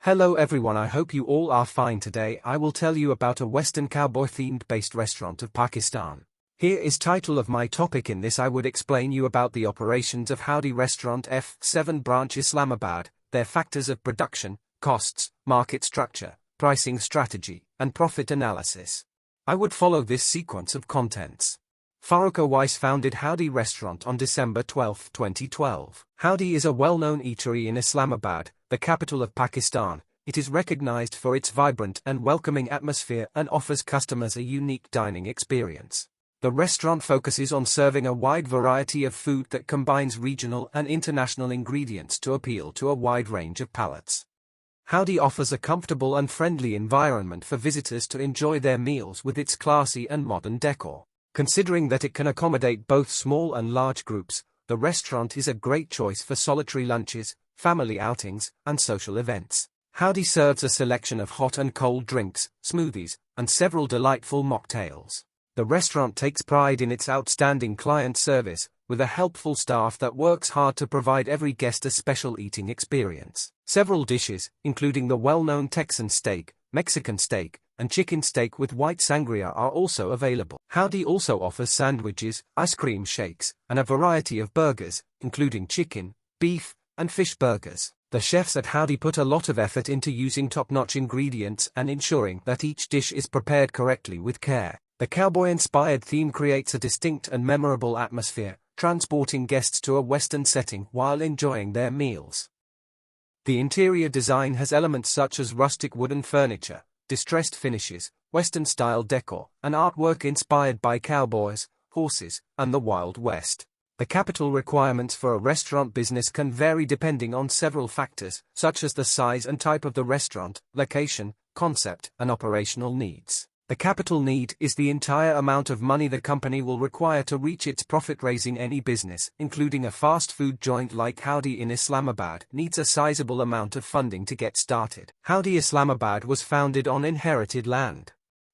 Hello everyone, I hope you all are fine. Today I will tell you about a Western cowboy themed based restaurant of Pakistan. Here is title of my topic. In this I would explain you about the operations of Howdy Restaurant F7 branch Islamabad, their factors of production, costs, market structure, pricing strategy, and profit analysis. I would follow this sequence of contents. Farooq Weiss founded Howdy Restaurant on December 12, 2012. Howdy is a well-known eatery in Islamabad, the capital of Pakistan. It is recognized for its vibrant and welcoming atmosphere and offers customers a unique dining experience. The restaurant focuses on serving a wide variety of food that combines regional and international ingredients to appeal to a wide range of palates. Howdy offers a comfortable and friendly environment for visitors to enjoy their meals with its classy and modern decor. Considering that it can accommodate both small and large groups, the restaurant is a great choice for solitary lunches, family outings, and social events. Howdy serves a selection of hot and cold drinks, smoothies, and several delightful mocktails. The restaurant takes pride in its outstanding client service, with a helpful staff that works hard to provide every guest a special eating experience. Several dishes, including the well-known Texan steak, Mexican steak, and chicken steak with white sangria are also available. Howdy also offers sandwiches, ice cream shakes, and a variety of burgers, including chicken, beef, and fish burgers. The chefs at Howdy put a lot of effort into using top-notch ingredients and ensuring that each dish is prepared correctly with care. The cowboy-inspired theme creates a distinct and memorable atmosphere, transporting guests to a Western setting while enjoying their meals. The interior design has elements such as rustic wooden furniture, distressed finishes, Western-style decor, and artwork inspired by cowboys, horses, and the Wild West. The capital requirements for a restaurant business can vary depending on several factors, such as the size and type of the restaurant, location, concept, and operational needs. The capital need is the entire amount of money the company will require to reach its profit-raising. Any business, including a fast food joint like Howdy in Islamabad, needs a sizable amount of funding to get started. Howdy Islamabad was founded on inherited land.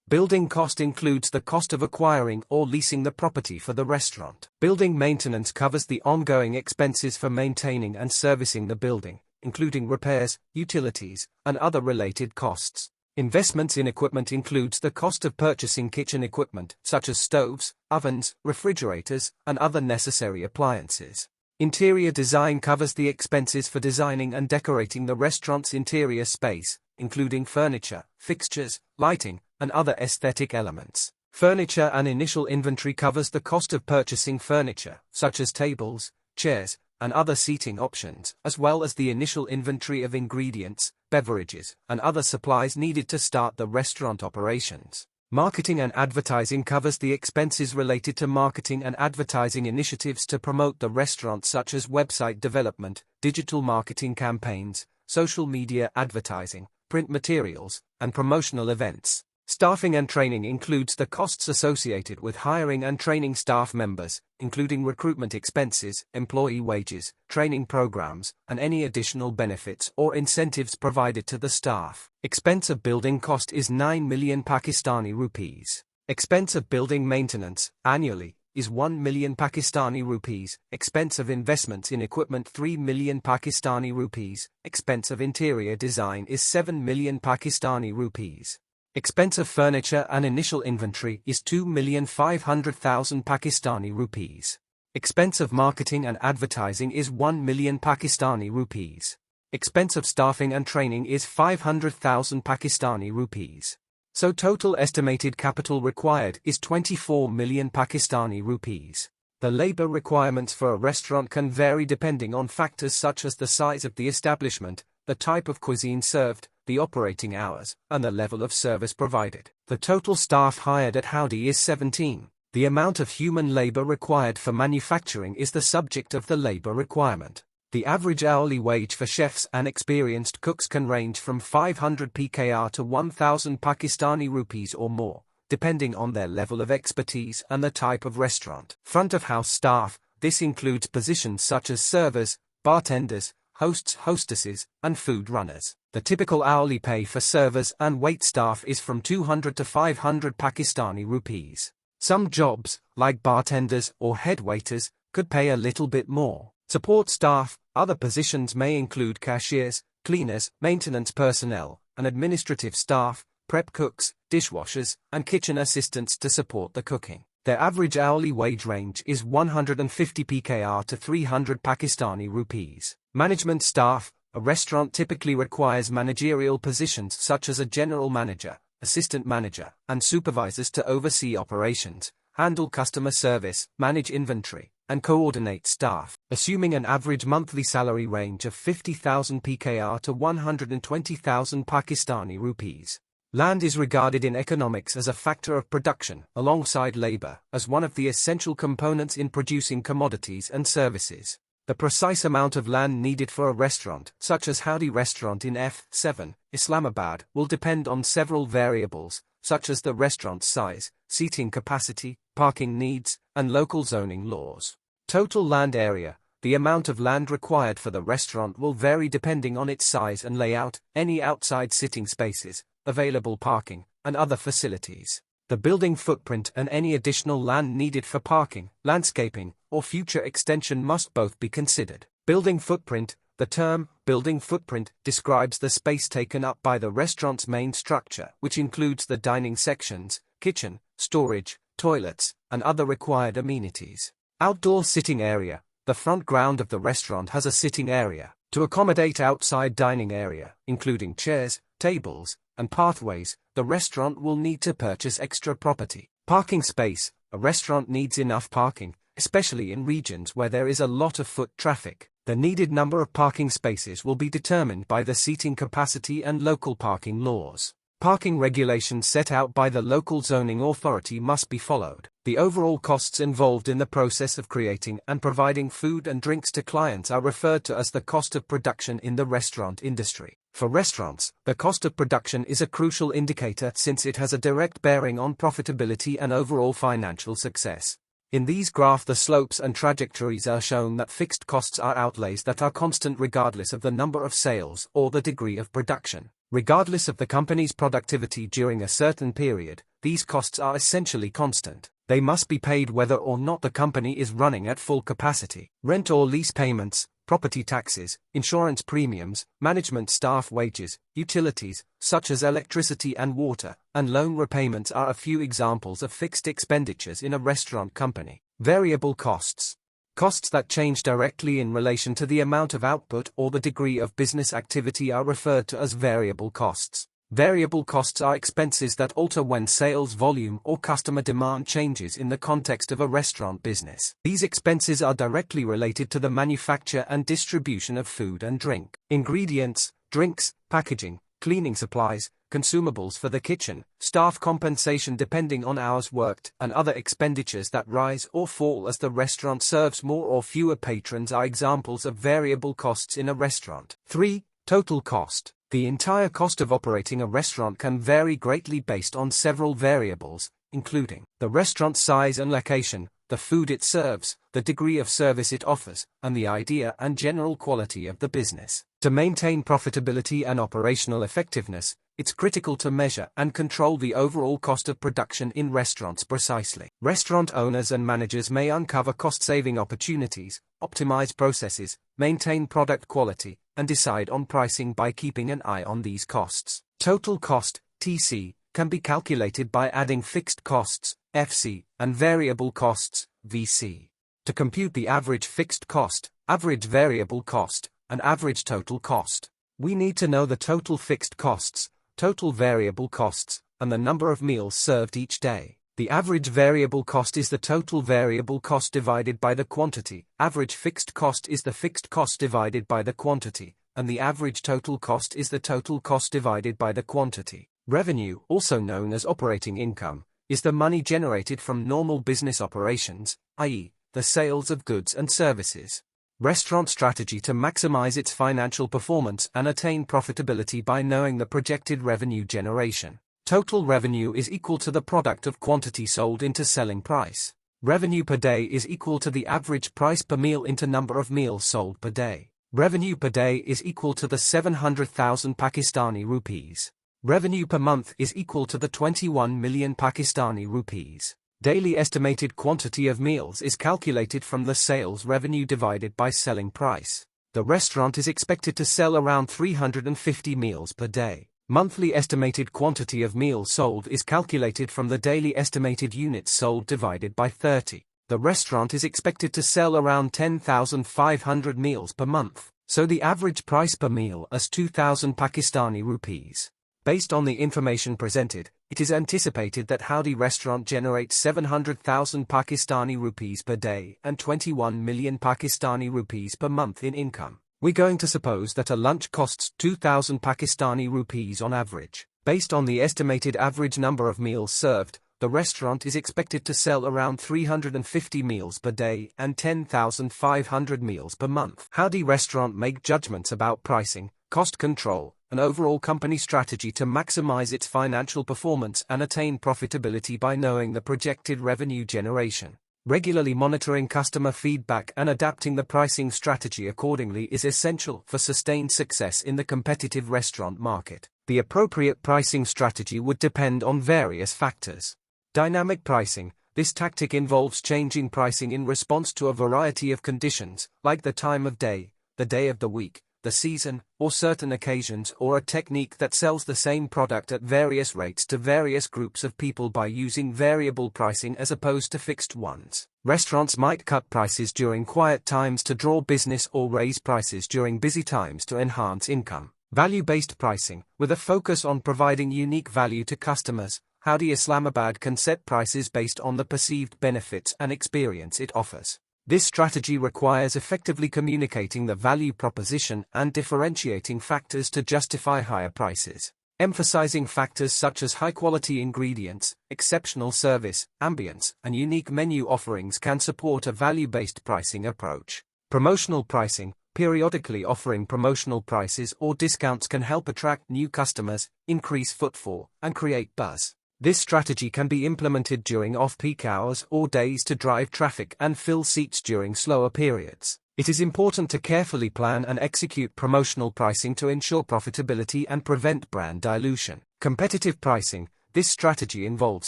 Building cost includes the cost of acquiring or leasing the property for the restaurant. Building maintenance covers the ongoing expenses for maintaining and servicing the building, including repairs, utilities, and other related costs. Investments in equipment includes the cost of purchasing kitchen equipment, such as stoves, ovens, refrigerators, and other necessary appliances. Interior design covers the expenses for designing and decorating the restaurant's interior space, including furniture, fixtures, lighting, and other aesthetic elements. Furniture and initial inventory covers the cost of purchasing furniture, such as tables, chairs, and other seating options, as well as the initial inventory of ingredients, beverages, and other supplies needed to start the restaurant operations. Marketing and advertising covers the expenses related to marketing and advertising initiatives to promote the restaurant, such as website development, digital marketing campaigns, social media advertising, print materials, and promotional events. Staffing and training includes the costs associated with hiring and training staff members, including recruitment expenses, employee wages, training programs, and any additional benefits or incentives provided to the staff. Expense of building cost is 9 million Pakistani rupees. Expense of building maintenance, annually, is 1 million Pakistani rupees. Expense of investments in equipment 3 million Pakistani rupees. Expense of interior design is 7 million Pakistani rupees. Expense of furniture and initial inventory is 2,500,000 Pakistani rupees. Expense of marketing and advertising is 1 million Pakistani rupees. Expense of staffing and training is 500,000 Pakistani rupees. So total estimated capital required is 24 million Pakistani rupees. The labor requirements for a restaurant can vary depending on factors such as the size of the establishment, the type of cuisine served, the operating hours, and the level of service provided. The total staff hired at Howdy is 17. The amount of human labor required for manufacturing is the subject of the labor requirement. The average hourly wage for chefs and experienced cooks can range from 500 PKR to 1,000 Pakistani rupees or more, depending on their level of expertise and the type of restaurant. Front of house staff, this includes positions such as servers, bartenders, hosts, hostesses, and food runners. The typical hourly pay for servers and wait staff is from 200 to 500 Pakistani rupees. Some jobs, like bartenders or head waiters, could pay a little bit more. Support staff, other positions may include cashiers, cleaners, maintenance personnel, and administrative staff, prep cooks, dishwashers, and kitchen assistants to support the cooking. Their average hourly wage range is 150 PKR to 300 Pakistani rupees. Management staff. A restaurant typically requires managerial positions such as a general manager, assistant manager, and supervisors to oversee operations, handle customer service, manage inventory, and coordinate staff. Assuming an average monthly salary range of 50,000 PKR to 120,000 Pakistani rupees. Land is regarded in economics as a factor of production, alongside labor, as one of the essential components in producing commodities and services. The precise amount of land needed for a restaurant, such as Howdy Restaurant in F7, Islamabad, will depend on several variables, such as the restaurant's size, seating capacity, parking needs, and local zoning laws. Total land area. The amount of land required for the restaurant will vary depending on its size and layout, any outside sitting spaces, available parking, and other facilities. The building footprint and any additional land needed for parking, landscaping, or future extension must both be considered. Building footprint. The term, building footprint, describes the space taken up by the restaurant's main structure, which includes the dining sections, kitchen, storage, toilets, and other required amenities. Outdoor sitting area. The front ground of the restaurant has a sitting area. To accommodate outside dining area, including chairs, tables, and pathways, the restaurant will need to purchase extra property. Parking space. A restaurant needs enough parking, especially in regions where there is a lot of foot traffic. The needed number of parking spaces will be determined by the seating capacity and local parking laws. Parking regulations set out by the local zoning authority must be followed. The overall costs involved in the process of creating and providing food and drinks to clients are referred to as the cost of production in the restaurant industry. For restaurants, the cost of production is a crucial indicator since it has a direct bearing on profitability and overall financial success. In these graphs, the slopes and trajectories are shown that fixed costs are outlays that are constant regardless of the number of sales or the degree of production. Regardless of the company's productivity during a certain period, these costs are essentially constant. They must be paid whether or not the company is running at full capacity. Rent or lease payments, property taxes, insurance premiums, management staff wages, utilities, such as electricity and water, and loan repayments are a few examples of fixed expenditures in a restaurant company. Variable costs. Costs that change directly in relation to the amount of output or the degree of business activity are referred to as variable costs. Variable costs are expenses that alter when sales volume or customer demand changes in the context of a restaurant business. These expenses are directly related to the manufacture and distribution of food and drink. Ingredients, drinks, packaging, cleaning supplies, consumables for the kitchen, staff compensation depending on hours worked, and other expenditures that rise or fall as the restaurant serves more or fewer patrons are examples of variable costs in a restaurant. 3. Total cost. The entire cost of operating a restaurant can vary greatly based on several variables, including the restaurant's size and location, the food it serves, the degree of service it offers, and the idea and general quality of the business. To maintain profitability and operational effectiveness, it's critical to measure and control the overall cost of production in restaurants precisely. Restaurant owners and managers may uncover cost-saving opportunities, optimize processes, maintain product quality, and decide on pricing by keeping an eye on these costs. Total cost, TC, can be calculated by adding fixed costs, FC, and variable costs, VC. To compute the average fixed cost, average variable cost, and average total cost, we need to know the total fixed costs, total variable costs, and the number of meals served each day. The average variable cost is the total variable cost divided by the quantity, average fixed cost is the fixed cost divided by the quantity, and the average total cost is the total cost divided by the quantity. Revenue, also known as operating income, is the money generated from normal business operations, i.e., the sales of goods and services. Restaurant strategy to maximize its financial performance and attain profitability by knowing the projected revenue generation. Total revenue is equal to the product of quantity sold into selling price. Revenue per day is equal to the average price per meal into number of meals sold per day. Revenue per day is equal to the 700,000 Pakistani rupees. Revenue per month is equal to the 21 million Pakistani rupees. Daily estimated quantity of meals is calculated from the sales revenue divided by selling price. The restaurant is expected to sell around 350 meals per day. Monthly estimated quantity of meals sold is calculated from the daily estimated units sold divided by 30. The restaurant is expected to sell around 10,500 meals per month, so the average price per meal is 2,000 Pakistani rupees. Based on the information presented, it is anticipated that Howdy Restaurant generates 700,000 Pakistani rupees per day and 21 million Pakistani rupees per month in income. We're going to suppose that a lunch costs 2,000 Pakistani rupees on average. Based on the estimated average number of meals served, the restaurant is expected to sell around 350 meals per day and 10,500 meals per month. Howdy Restaurant make judgments about pricing, cost control, and overall company strategy to maximize its financial performance and attain profitability by knowing the projected revenue generation. Regularly monitoring customer feedback and adapting the pricing strategy accordingly is essential for sustained success in the competitive restaurant market. The appropriate pricing strategy would depend on various factors. Dynamic pricing. This tactic involves changing pricing in response to a variety of conditions, like the time of day, the day of the week, the season, or certain occasions, or a technique that sells the same product at various rates to various groups of people by using variable pricing as opposed to fixed ones. Restaurants might cut prices during quiet times to draw business or raise prices during busy times to enhance income. Value-based pricing. With a focus on providing unique value to customers, Howdy Islamabad can set prices based on the perceived benefits and experience it offers. This strategy requires effectively communicating the value proposition and differentiating factors to justify higher prices. Emphasizing factors such as high-quality ingredients, exceptional service, ambience, and unique menu offerings can support a value-based pricing approach. Promotional pricing. Periodically offering promotional prices or discounts can help attract new customers, increase footfall, and create buzz. This strategy can be implemented during off-peak hours or days to drive traffic and fill seats during slower periods. It is important to carefully plan and execute promotional pricing to ensure profitability and prevent brand dilution. Competitive pricing. This strategy involves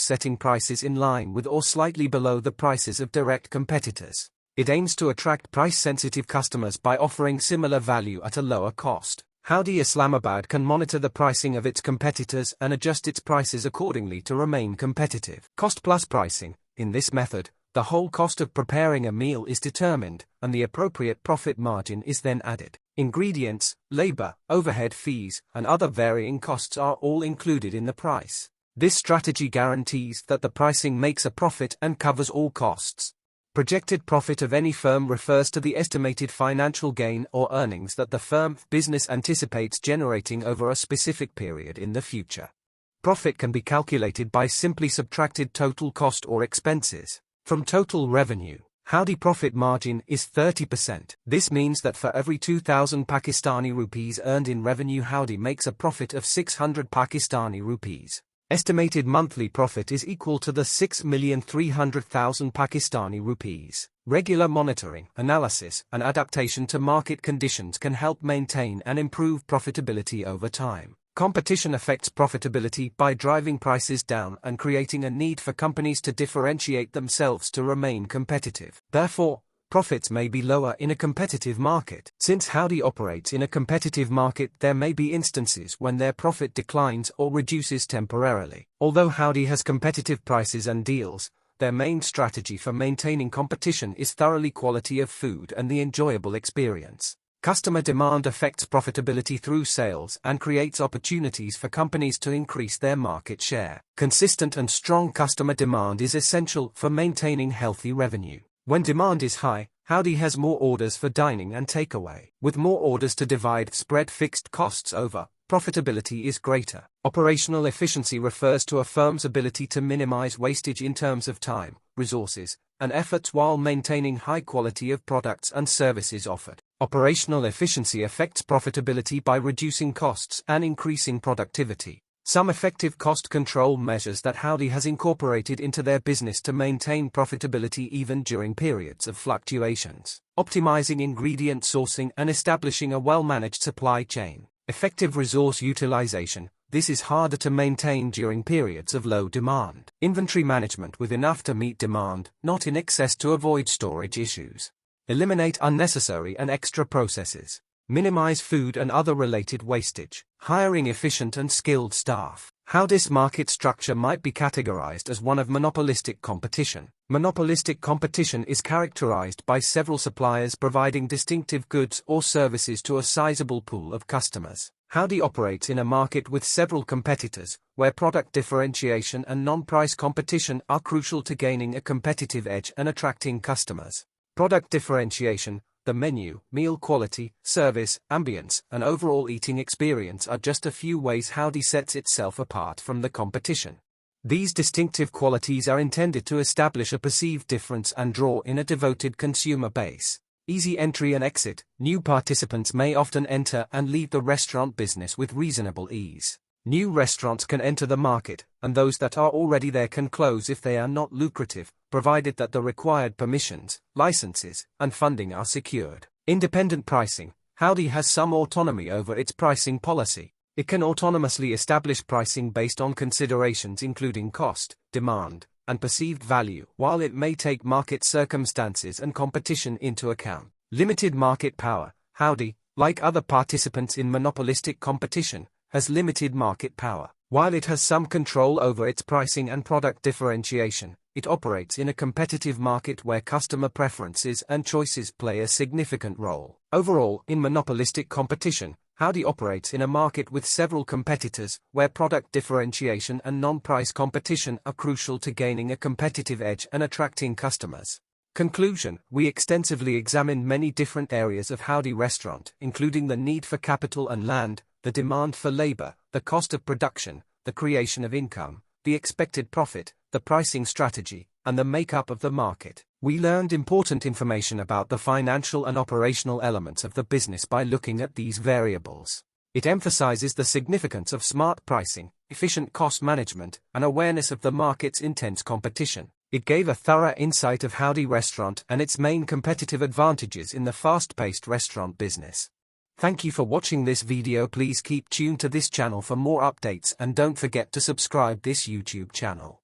setting prices in line with or slightly below the prices of direct competitors. It aims to attract price-sensitive customers by offering similar value at a lower cost. Howdy Islamabad can monitor the pricing of its competitors and adjust its prices accordingly to remain competitive. Cost-plus pricing. In this method, the whole cost of preparing a meal is determined, and the appropriate profit margin is then added. Ingredients, labor, overhead fees, and other varying costs are all included in the price. This strategy guarantees that the pricing makes a profit and covers all costs. Projected profit of any firm refers to the estimated financial gain or earnings that the firm's business anticipates generating over a specific period in the future. Profit can be calculated by simply subtracted total cost or expenses from total revenue. Howdy profit margin is 30%. This means that for every 2,000 Pakistani rupees earned in revenue, Howdy makes a profit of 600 Pakistani rupees. Estimated monthly profit is equal to the 6,300,000 Pakistani rupees. Regular monitoring, analysis, and adaptation to market conditions can help maintain and improve profitability over time. Competition affects profitability by driving prices down and creating a need for companies to differentiate themselves to remain competitive. Therefore, profits may be lower in a competitive market. Since Howdy operates in a competitive market, there may be instances when their profit declines or reduces temporarily. Although Howdy has competitive prices and deals, their main strategy for maintaining competition is thoroughly quality of food and the enjoyable experience. Customer demand affects profitability through sales and creates opportunities for companies to increase their market share. Consistent and strong customer demand is essential for maintaining healthy revenue. When demand is high, Howdy has more orders for dining and takeaway. With more orders to divide spread fixed costs over, profitability is greater. Operational efficiency refers to a firm's ability to minimize wastage in terms of time, resources, and efforts while maintaining high quality of products and services offered. Operational efficiency affects profitability by reducing costs and increasing productivity. Some effective cost control measures that Howdy has incorporated into their business to maintain profitability even during periods of fluctuations. Optimizing ingredient sourcing and establishing a well-managed supply chain. Effective resource utilization. This is harder to maintain during periods of low demand. Inventory management with enough to meet demand, not in excess to avoid storage issues. Eliminate unnecessary and extra processes. Minimize food and other related wastage. Hiring efficient and skilled staff. How this market structure might be categorized as one of monopolistic competition. Monopolistic competition is characterized by several suppliers providing distinctive goods or services to a sizable pool of customers. Howdy operates in a market with several competitors, where product differentiation and non-price competition are crucial to gaining a competitive edge and attracting customers. Product differentiation. The menu, meal quality, service, ambience, and overall eating experience are just a few ways Howdy sets itself apart from the competition. These distinctive qualities are intended to establish a perceived difference and draw in a devoted consumer base. Easy entry and exit. New participants may often enter and leave the restaurant business with reasonable ease. New restaurants can enter the market, and those that are already there can close if they are not lucrative, provided that the required permissions, licenses, and funding are secured. Independent pricing. Howdy has some autonomy over its pricing policy. It can autonomously establish pricing based on considerations including cost, demand, and perceived value, while it may take market circumstances and competition into account. Limited market power. Howdy, like other participants in monopolistic competition, has limited market power. While it has some control over its pricing and product differentiation, it operates in a competitive market where customer preferences and choices play a significant role. Overall, in monopolistic competition, Howdy operates in a market with several competitors, where product differentiation and non-price competition are crucial to gaining a competitive edge and attracting customers. Conclusion. We extensively examined many different areas of Howdy Restaurant, including the need for capital and land, the demand for labor, the cost of production, the creation of income, the expected profit, the pricing strategy, and the makeup of the market. We learned important information about the financial and operational elements of the business by looking at these variables. It emphasizes the significance of smart pricing, efficient cost management, and awareness of the market's intense competition. It gave a thorough insight of Howdy Restaurant and its main competitive advantages in the fast-paced restaurant business. Thank you for watching this video. Please keep tuned to this channel for more updates and don't forget to subscribe this YouTube channel.